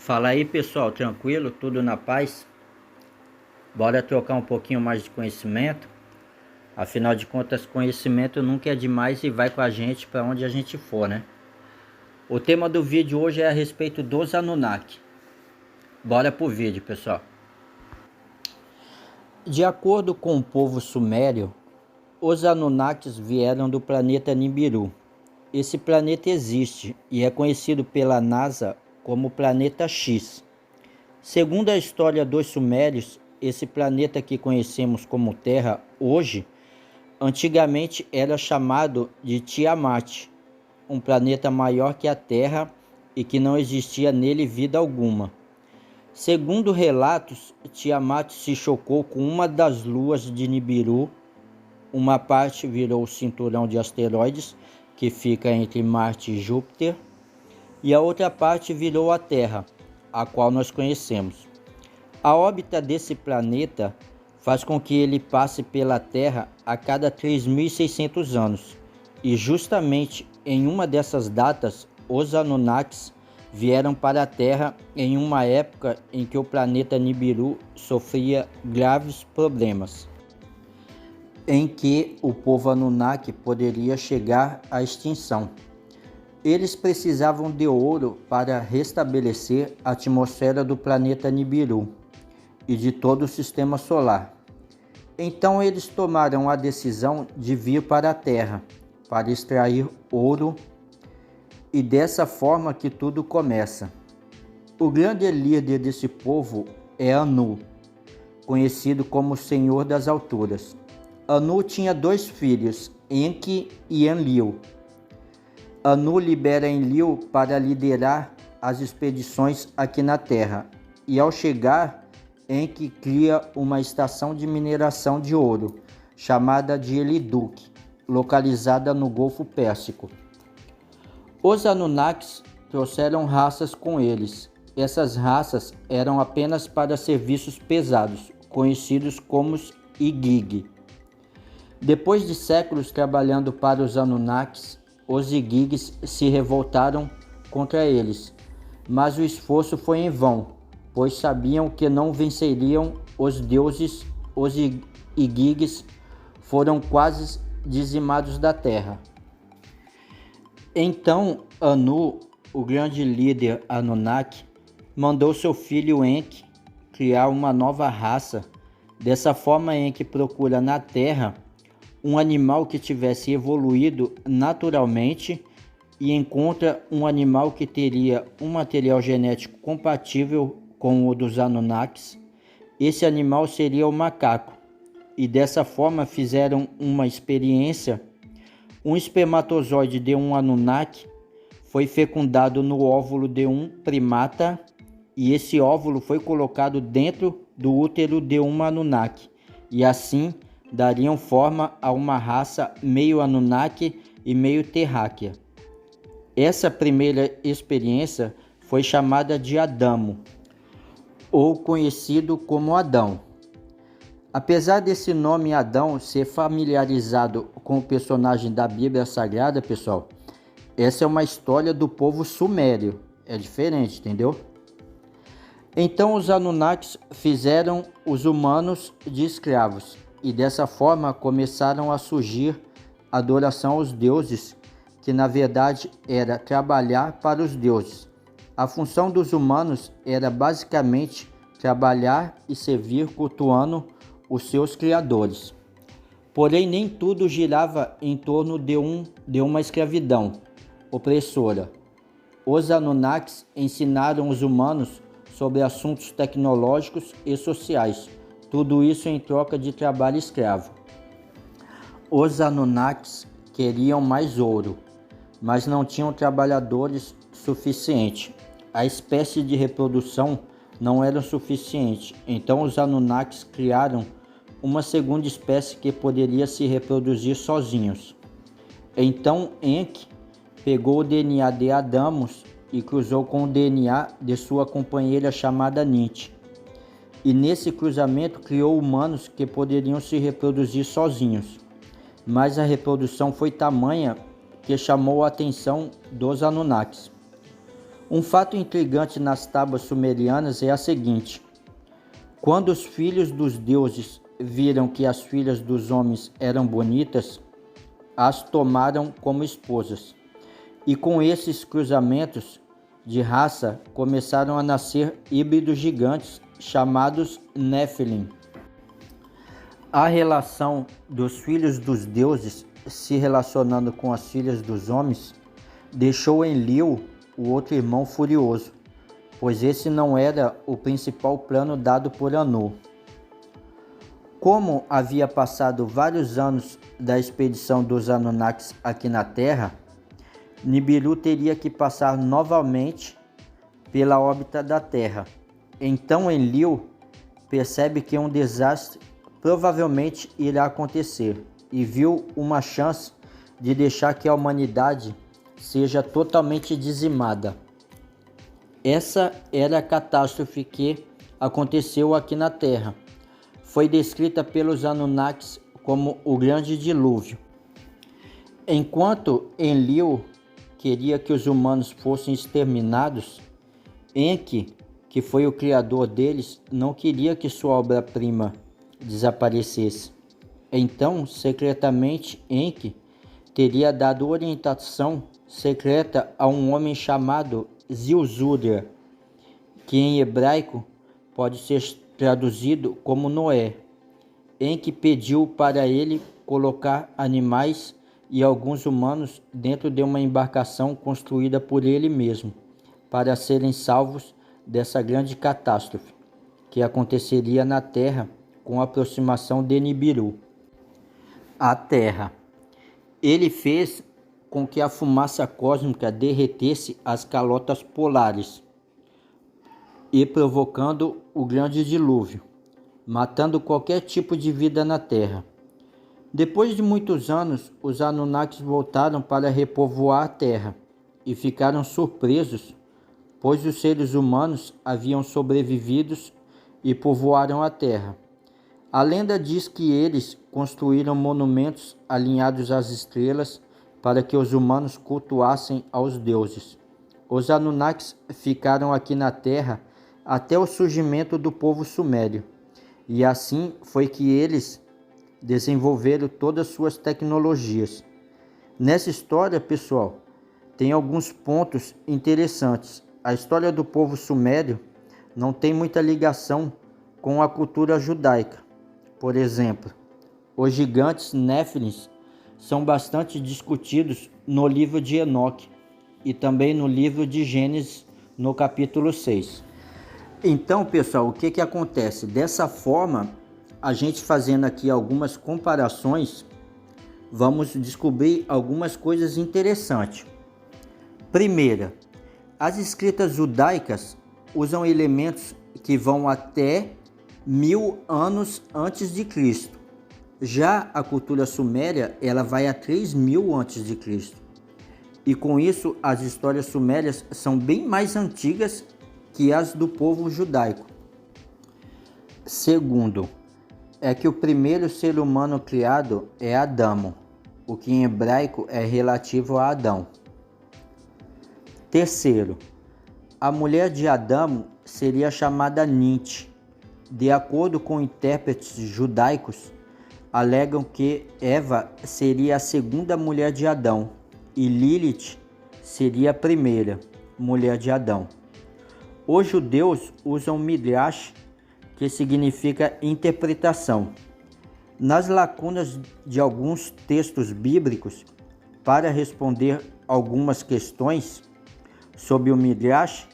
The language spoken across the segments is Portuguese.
Fala aí, pessoal, tranquilo? Tudo na paz? Bora trocar um pouquinho mais de conhecimento? Afinal de contas, conhecimento nunca é demais e vai com a gente para onde a gente for, né? O tema do vídeo hoje é a respeito dos Anunnaki. Bora pro vídeo, pessoal. De acordo com o povo sumério, os Anunnakis vieram do planeta Nibiru. Esse planeta existe e é conhecido pela NASA como Planeta X. Segundo a história dos sumérios, esse planeta que conhecemos como Terra hoje, antigamente era chamado de Tiamat, um planeta maior que a Terra e que não existia nele vida alguma. Segundo relatos, Tiamat se chocou com uma das luas de Nibiru. Uma parte virou o cinturão de asteroides, que fica entre Marte e Júpiter, e a outra parte virou a Terra, a qual nós conhecemos. A órbita desse planeta faz com que ele passe pela Terra a cada 3.600 anos, e justamente em uma dessas datas, os Anunnakis vieram para a Terra em uma época em que o planeta Nibiru sofria graves problemas, em que o povo Anunnaki poderia chegar à extinção. Eles precisavam de ouro para restabelecer a atmosfera do planeta Nibiru e de todo o sistema solar. Então eles tomaram a decisão de vir para a Terra para extrair ouro, e dessa forma que tudo começa. O grande líder desse povo é Anu, conhecido como Senhor das Alturas. Anu tinha 2 filhos, Enki e Enlil. Anu libera Enlil para liderar as expedições aqui na Terra, e ao chegar, Enki cria uma estação de mineração de ouro, chamada de Eliduc, localizada no Golfo Pérsico. Os Anunnakis trouxeram raças com eles. Essas raças eram apenas para serviços pesados, conhecidos como Igig. Depois de séculos trabalhando para os Anunnakis, os Igigs se revoltaram contra eles, mas o esforço foi em vão, pois sabiam que não venceriam os deuses. Os Igigs foram quase dizimados da terra. Então Anu, o grande líder Anunnaki, mandou seu filho Enki criar uma nova raça. Dessa forma, Enki procura na Terra um animal que tivesse evoluído naturalmente e encontra um animal que teria um material genético compatível com o dos Anunnakis. Esse animal seria o macaco, e dessa forma fizeram uma experiência. Um espermatozoide de um Anunnaki foi fecundado no óvulo de um primata, e esse óvulo foi colocado dentro do útero de um Anunnaki, e assim dariam forma a uma raça meio Anunnaki e meio terráquea. Essa primeira experiência foi chamada de Adamo, ou conhecido como Adão. Apesar desse nome Adão ser familiarizado com o personagem da Bíblia Sagrada, pessoal, essa é uma história do povo sumério, é diferente, entendeu? Então os Anunnakis fizeram os humanos de escravos, e dessa forma começaram a surgir a adoração aos deuses, que na verdade era trabalhar para os deuses. A função dos humanos era basicamente trabalhar e servir cultuando os seus criadores. Porém, nem tudo girava em torno de uma escravidão opressora. Os Anunnakis ensinaram os humanos sobre assuntos tecnológicos e sociais, tudo isso em troca de trabalho escravo. Os Anunnakis queriam mais ouro, mas não tinham trabalhadores suficiente. A espécie de reprodução não era suficiente, então os Anunnakis criaram uma segunda espécie que poderia se reproduzir sozinhos. Então Enki pegou o DNA de Adamos e cruzou com o DNA de sua companheira chamada Nit. E nesse cruzamento criou humanos que poderiam se reproduzir sozinhos. Mas a reprodução foi tamanha que chamou a atenção dos Anunnakis. Um fato intrigante nas tábuas sumerianas é a seguinte: quando os filhos dos deuses viram que as filhas dos homens eram bonitas, as tomaram como esposas. E com esses cruzamentos de raça começaram a nascer híbridos gigantes chamados Nephilim. A relação dos filhos dos deuses se relacionando com as filhas dos homens deixou Enlil, o outro irmão, furioso, pois esse não era o principal plano dado por Anu. Como havia passado vários anos da expedição dos Anunnakis aqui na Terra, Nibiru teria que passar novamente pela órbita da Terra. Então Enlil percebe que um desastre provavelmente irá acontecer e viu uma chance de deixar que a humanidade seja totalmente dizimada. Essa era a catástrofe que aconteceu aqui na Terra. Foi descrita pelos Anunnakis como o Grande Dilúvio. Enquanto Enlil queria que os humanos fossem exterminados, Enki, que foi o criador deles, não queria que sua obra-prima desaparecesse. Então, secretamente, Enki teria dado orientação secreta a um homem chamado Zilzura, que em hebraico pode ser traduzido como Noé. Enki pediu para ele colocar animais e alguns humanos dentro de uma embarcação construída por ele mesmo, para serem salvos dessa grande catástrofe que aconteceria na Terra com a aproximação de Nibiru. A Terra. Ele fez com que a fumaça cósmica derretesse as calotas polares e provocando o grande dilúvio, matando qualquer tipo de vida na Terra. Depois de muitos anos, os Anunnakis voltaram para repovoar a Terra e ficaram surpresos, pois os seres humanos haviam sobrevivido e povoaram a Terra. A lenda diz que eles construíram monumentos alinhados às estrelas para que os humanos cultuassem aos deuses. Os Anunnakis ficaram aqui na Terra até o surgimento do povo sumério, e assim foi que eles desenvolveram todas as suas tecnologias. Nessa história, pessoal, tem alguns pontos interessantes. A história do povo sumério não tem muita ligação com a cultura judaica. Por exemplo, os gigantes Nephilim são bastante discutidos no livro de Enoque e também no livro de Gênesis, no capítulo 6. Então, pessoal, o que acontece? Dessa forma, a gente fazendo aqui algumas comparações, vamos descobrir algumas coisas interessantes. Primeira, as escritas judaicas usam elementos que vão até 1000 anos antes de Cristo. Já a cultura suméria, ela vai a 3000 antes de Cristo. E com isso, as histórias sumérias são bem mais antigas que as do povo judaico. Segundo, é que o primeiro ser humano criado é Adamo, o que em hebraico é relativo a Adão. Terceiro, a mulher de Adamo seria chamada Nit. De acordo com intérpretes judaicos, alegam que Eva seria a segunda mulher de Adão e Lilith seria a primeira mulher de Adão. Os judeus usam Midrash, que significa interpretação, nas lacunas de alguns textos bíblicos para responder algumas questões sobre o Midrash.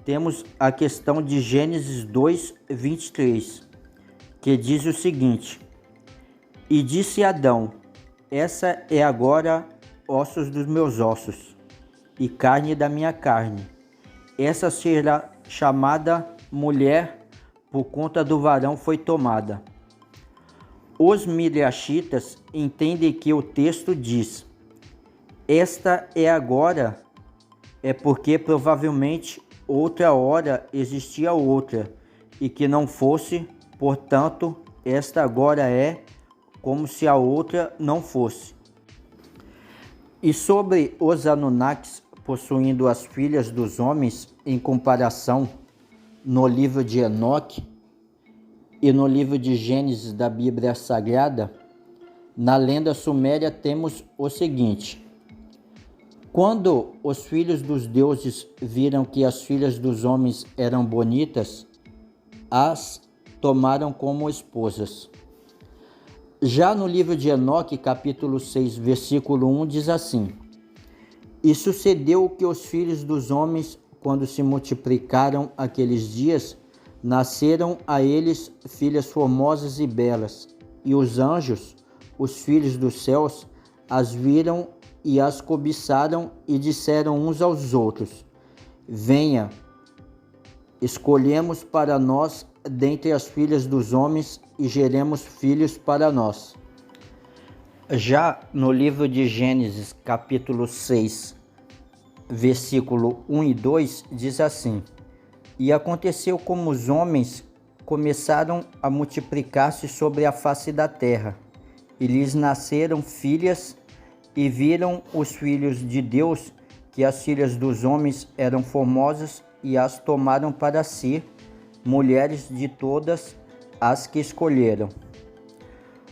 Temos a questão de Gênesis 2, 23, que diz o seguinte: E disse Adão, essa é agora ossos dos meus ossos e carne da minha carne. Essa será chamada mulher, por conta do varão foi tomada. Os midrashitas entendem que o texto diz: esta é agora, é porque provavelmente outra hora existia outra, e que não fosse, portanto, esta agora é como se a outra não fosse. E sobre os Anunnakis, possuindo as filhas dos homens em comparação no livro de Enoque e no livro de Gênesis da Bíblia Sagrada, na lenda suméria temos o seguinte: quando os filhos dos deuses viram que as filhas dos homens eram bonitas, as tomaram como esposas. Já no livro de Enoque, capítulo 6, versículo 1, diz assim: E sucedeu que os filhos dos homens, quando se multiplicaram aqueles dias, nasceram a eles filhas formosas e belas, e os anjos, os filhos dos céus, as viram e as cobiçaram e disseram uns aos outros: Venha, escolhemos para nós dentre as filhas dos homens e geremos filhos para nós. Já no livro de Gênesis, capítulo 6, versículo 1 e 2, diz assim: E aconteceu como os homens começaram a multiplicar-se sobre a face da terra, e lhes nasceram filhas, e viram os filhos de Deus que as filhas dos homens eram formosas, e as tomaram para si, mulheres de todas as que escolheram.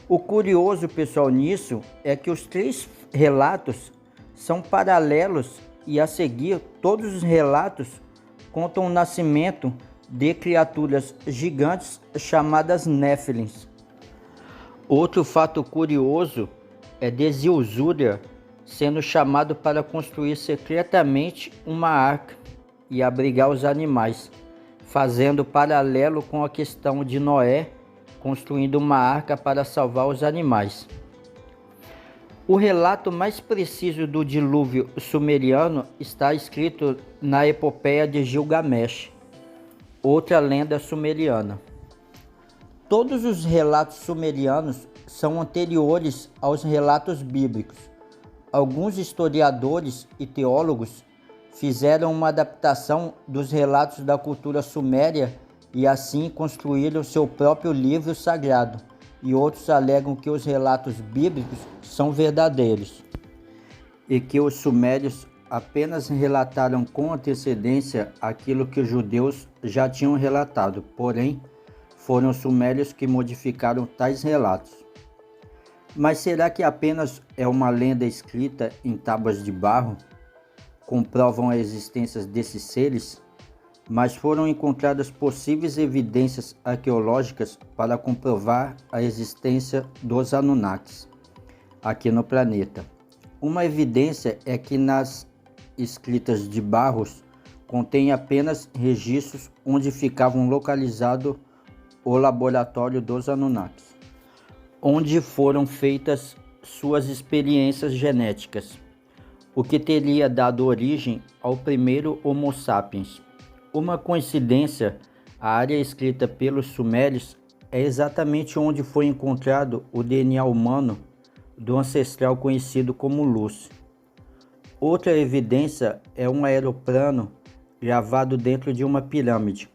O curioso, pessoal, nisso é que os três relatos são paralelos e a seguir todos os relatos contam o nascimento de criaturas gigantes chamadas Néfilins. Outro fato curioso é de Zilzúria sendo chamado para construir secretamente uma arca e abrigar os animais, fazendo paralelo com a questão de Noé construindo uma arca para salvar os animais. O relato mais preciso do dilúvio sumeriano está escrito na epopeia de Gilgamesh, outra lenda sumeriana. Todos os relatos sumerianos são anteriores aos relatos bíblicos. Alguns historiadores e teólogos fizeram uma adaptação dos relatos da cultura suméria e assim construíram seu próprio livro sagrado, e outros alegam que os relatos bíblicos são verdadeiros e que os sumérios apenas relataram com antecedência aquilo que os judeus já tinham relatado, porém foram os sumérios que modificaram tais relatos. Mas será que apenas é uma lenda escrita em tábuas de barro? Comprovam a existência desses seres? Mas foram encontradas possíveis evidências arqueológicas para comprovar a existência dos Anunnakis aqui no planeta. Uma evidência é que nas escritas de barros contém apenas registros onde ficavam localizado o laboratório dos Anunnakis, onde foram feitas suas experiências genéticas, o que teria dado origem ao primeiro Homo sapiens. Uma coincidência, a área escrita pelos sumérios é exatamente onde foi encontrado o DNA humano do ancestral conhecido como Luz. Outra evidência é um aeroplano gravado dentro de uma pirâmide.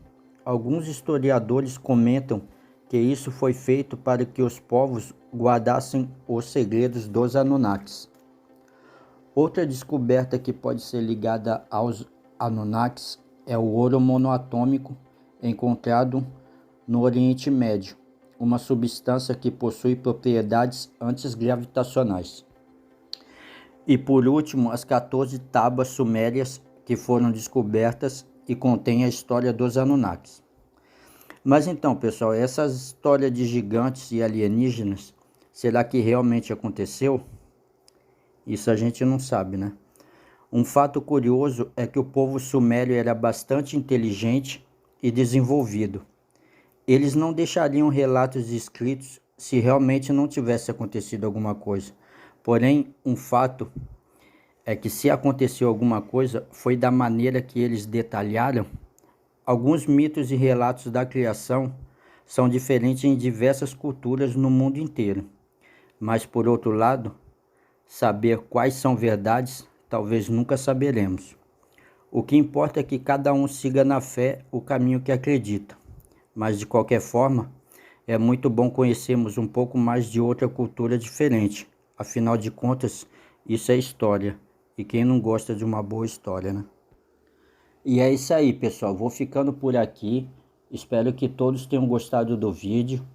Alguns historiadores comentam que isso foi feito para que os povos guardassem os segredos dos Anunnakis. Outra descoberta que pode ser ligada aos Anunnakis é o ouro monoatômico encontrado no Oriente Médio, uma substância que possui propriedades antigravitacionais. E por último, as 14 tábuas sumérias que foram descobertas e contêm a história dos Anunnakis. Mas então, pessoal, essa história de gigantes e alienígenas, será que realmente aconteceu? Isso a gente não sabe, né? Um fato curioso é que o povo sumério era bastante inteligente e desenvolvido. Eles não deixariam relatos escritos se realmente não tivesse acontecido alguma coisa. Porém, um fato é que se aconteceu alguma coisa, foi da maneira que eles detalharam. Alguns mitos e relatos da criação são diferentes em diversas culturas no mundo inteiro. Mas, por outro lado, saber quais são verdades, talvez nunca saberemos. O que importa é que cada um siga na fé o caminho que acredita. Mas, de qualquer forma, é muito bom conhecermos um pouco mais de outra cultura diferente. Afinal de contas, isso é história. E quem não gosta de uma boa história, né? E é isso aí, pessoal. Vou ficando por aqui. Espero que todos tenham gostado do vídeo.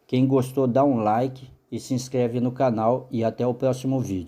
Quem gostou, dá um like e se inscreve no canal. E até o próximo vídeo.